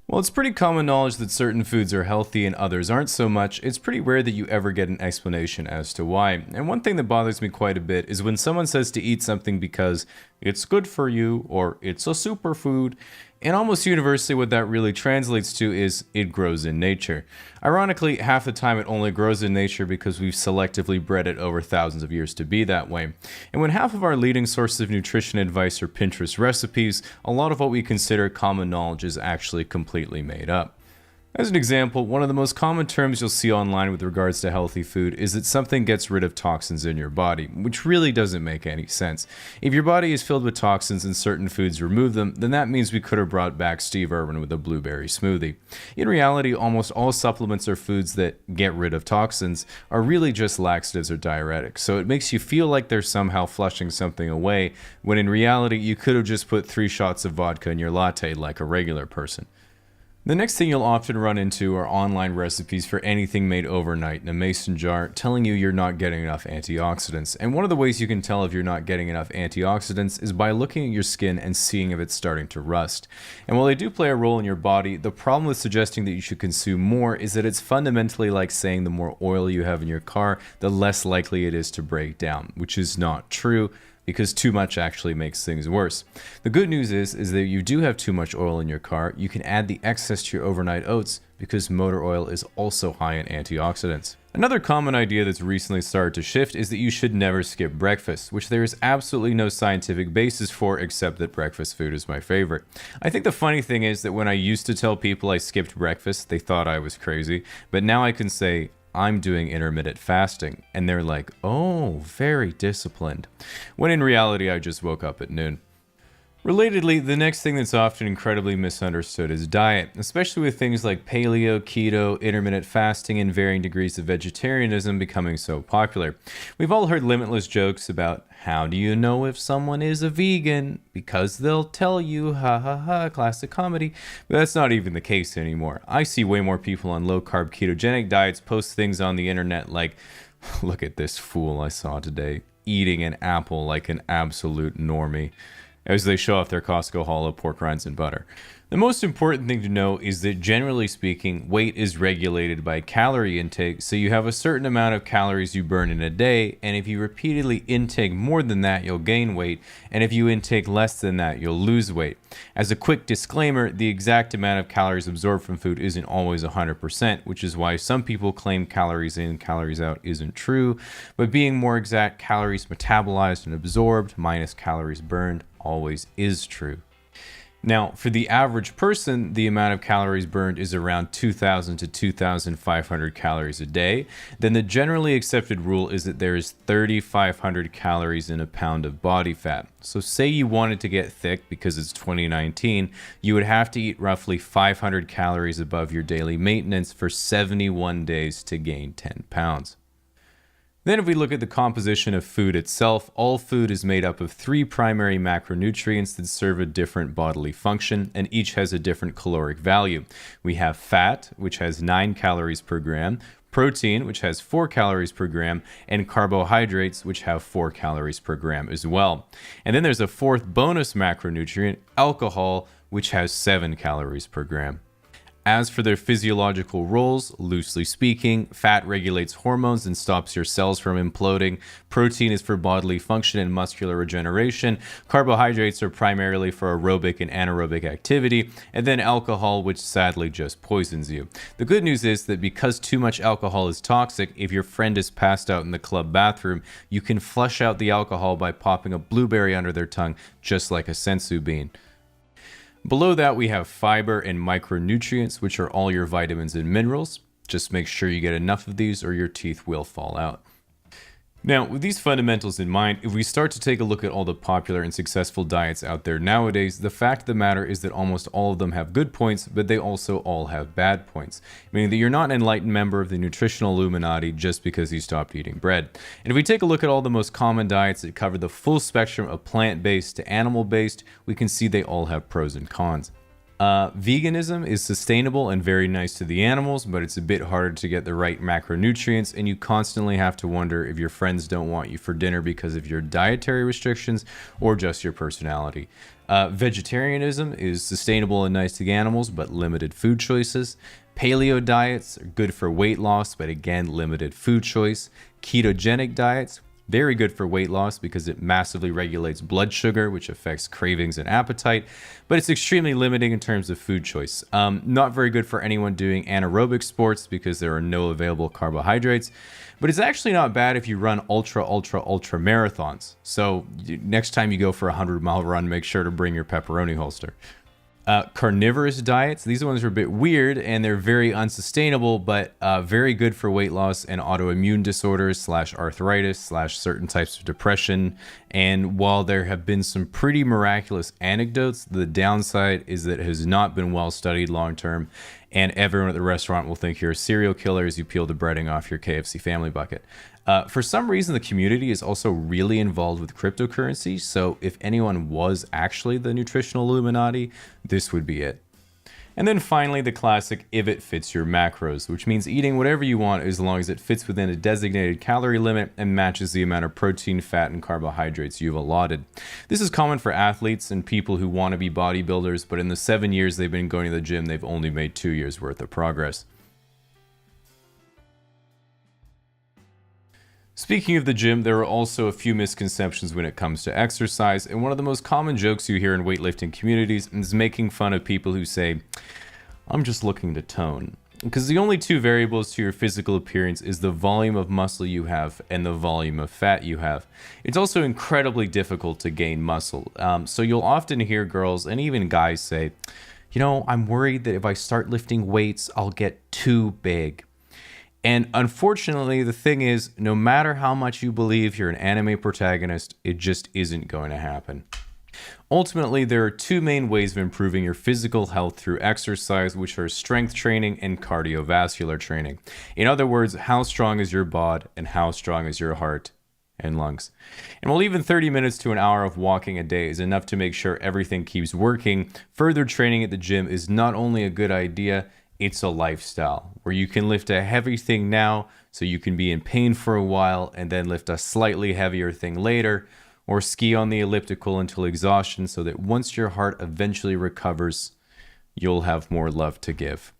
Well, it's pretty common knowledge that certain foods are healthy and others aren't so much. It's pretty rare that you ever get an explanation as to why. And one thing that bothers me quite a bit is when someone says to eat something because it's good for you or it's a superfood. And almost universally, what that really translates to is it grows in nature. Ironically, half the time it only grows in nature because we've selectively bred it over thousands of years to be that way. And when half of our leading sources of nutrition advice are Pinterest recipes, a lot of what we consider common knowledge is actually completely made up. As an example, one of the most common terms you'll see online with regards to healthy food is that something gets rid of toxins in your body, which really doesn't make any sense. If your body is filled with toxins and certain foods remove them, then that means we could have brought back Steve Irwin with a blueberry smoothie. In reality, almost all supplements or foods that get rid of toxins are really just laxatives or diuretics, so it makes you feel like they're somehow flushing something away, when in reality you could have just put 3 shots of vodka in your latte like a regular person. The next thing you'll often run into are online recipes for anything made overnight in a mason jar telling you you're not getting enough antioxidants. And one of the ways you can tell if you're not getting enough antioxidants is by looking at your skin and seeing if it's starting to rust. And while they do play a role in your body, the problem with suggesting that you should consume more is that it's fundamentally like saying the more oil you have in your car, the less likely it is to break down, which is not true, because too much actually makes things worse. The good news is that you do have too much oil in your car, you can add the excess to your overnight oats because motor oil is also high in antioxidants. Another common idea that's recently started to shift is that you should never skip breakfast, which there is absolutely no scientific basis for except that breakfast food is my favorite. I think the funny thing is that when I used to tell people I skipped breakfast, they thought I was crazy, but now I can say, I'm doing intermittent fasting. And they're like, oh, very disciplined. When in reality, I just woke up at noon. Relatedly, the next thing that's often incredibly misunderstood is diet, especially with things like paleo, keto, intermittent fasting, and varying degrees of vegetarianism becoming so popular. We've all heard limitless jokes about how do you know if someone is a vegan? Because they'll tell you, ha ha ha, classic comedy. But that's not even the case anymore. I see way more people on low-carb ketogenic diets post things on the internet like, look at this fool I saw today, eating an apple like an absolute normie, as they show off their Costco haul of pork rinds and butter. The most important thing to know is that generally speaking, weight is regulated by calorie intake, so you have a certain amount of calories you burn in a day, and if you repeatedly intake more than that, you'll gain weight, and if you intake less than that, you'll lose weight. As a quick disclaimer, the exact amount of calories absorbed from food isn't always 100%, which is why some people claim calories in, calories out isn't true, but being more exact, calories metabolized and absorbed minus calories burned always is true. Now, for the average person, the amount of calories burned is around 2,000 to 2,500 calories a day. Then the generally accepted rule is that there is 3,500 calories in a pound of body fat. So say you wanted to get thick because it's 2019, you would have to eat roughly 500 calories above your daily maintenance for 71 days to gain 10 pounds. Then if we look at the composition of food itself, all food is made up of 3 primary macronutrients that serve a different bodily function, and each has a different caloric value. We have fat, which has 9 calories per gram, protein, which has 4 calories per gram, and carbohydrates, which have 4 calories per gram as well. And then there's a 4th bonus macronutrient, alcohol, which has 7 calories per gram. As for their physiological roles, loosely speaking, fat regulates hormones and stops your cells from imploding. Protein is for bodily function and muscular regeneration. Carbohydrates are primarily for aerobic and anaerobic activity. And then alcohol, which sadly just poisons you. The good news is that because too much alcohol is toxic, if your friend is passed out in the club bathroom, you can flush out the alcohol by popping a blueberry under their tongue, just like a sensu bean. Below that, we have fiber and micronutrients, which are all your vitamins and minerals. Just make sure you get enough of these or your teeth will fall out. Now, with these fundamentals in mind, if we start to take a look at all the popular and successful diets out there nowadays, the fact of the matter is that almost all of them have good points, but they also all have bad points. Meaning that you're not an enlightened member of the nutritional Illuminati just because you stopped eating bread. And if we take a look at all the most common diets that cover the full spectrum of plant-based to animal-based, we can see they all have pros and cons. Veganism is sustainable and very nice to the animals, but it's a bit harder to get the right macronutrients, and you constantly have to wonder if your friends don't want you for dinner because of your dietary restrictions or just your personality. Vegetarianism is sustainable and nice to the animals, but limited food choices. Paleo diets are good for weight loss, but again, limited food choice. Ketogenic diets, very good for weight loss because it massively regulates blood sugar, which affects cravings and appetite, but it's extremely limiting in terms of food choice. Not very good for anyone doing anaerobic sports because there are no available carbohydrates, but it's actually not bad if you run ultra marathons. So next time you go for a 100-mile run, make sure to bring your pepperoni holster. Carnivorous diets, these ones are a bit weird and they're very unsustainable, but very good for weight loss and autoimmune disorders / arthritis / certain types of depression. And while there have been some pretty miraculous anecdotes, the downside is that it has not been well studied long term, and everyone at the restaurant will think you're a serial killer as you peel the breading off your KFC family bucket. For some reason, the community is also really involved with cryptocurrency, so if anyone was actually the nutritional Illuminati, this would be it. And then finally, the classic if it fits your macros, which means eating whatever you want as long as it fits within a designated calorie limit and matches the amount of protein, fat, and carbohydrates you've allotted. This is common for athletes and people who want to be bodybuilders, but in the 7 years they've been going to the gym, they've only made 2 years worth of progress. Speaking of the gym, there are also a few misconceptions when it comes to exercise, and one of the most common jokes you hear in weightlifting communities is making fun of people who say, "I'm just looking to tone." Because the only two variables to your physical appearance is the volume of muscle you have and the volume of fat you have. It's also incredibly difficult to gain muscle. So you'll often hear girls and even guys say, "I'm worried that if I start lifting weights, I'll get too big." And unfortunately, the thing is, no matter how much you believe you're an anime protagonist, it just isn't going to happen. Ultimately, there are two main ways of improving your physical health through exercise, which are strength training and cardiovascular training. In other words, how strong is your bod and how strong is your heart and lungs. And while even 30 minutes to an hour of walking a day is enough to make sure everything keeps working, further training at the gym is not only a good idea, it's a lifestyle where you can lift a heavy thing now so you can be in pain for a while and then lift a slightly heavier thing later, or ski on the elliptical until exhaustion so that once your heart eventually recovers, you'll have more love to give.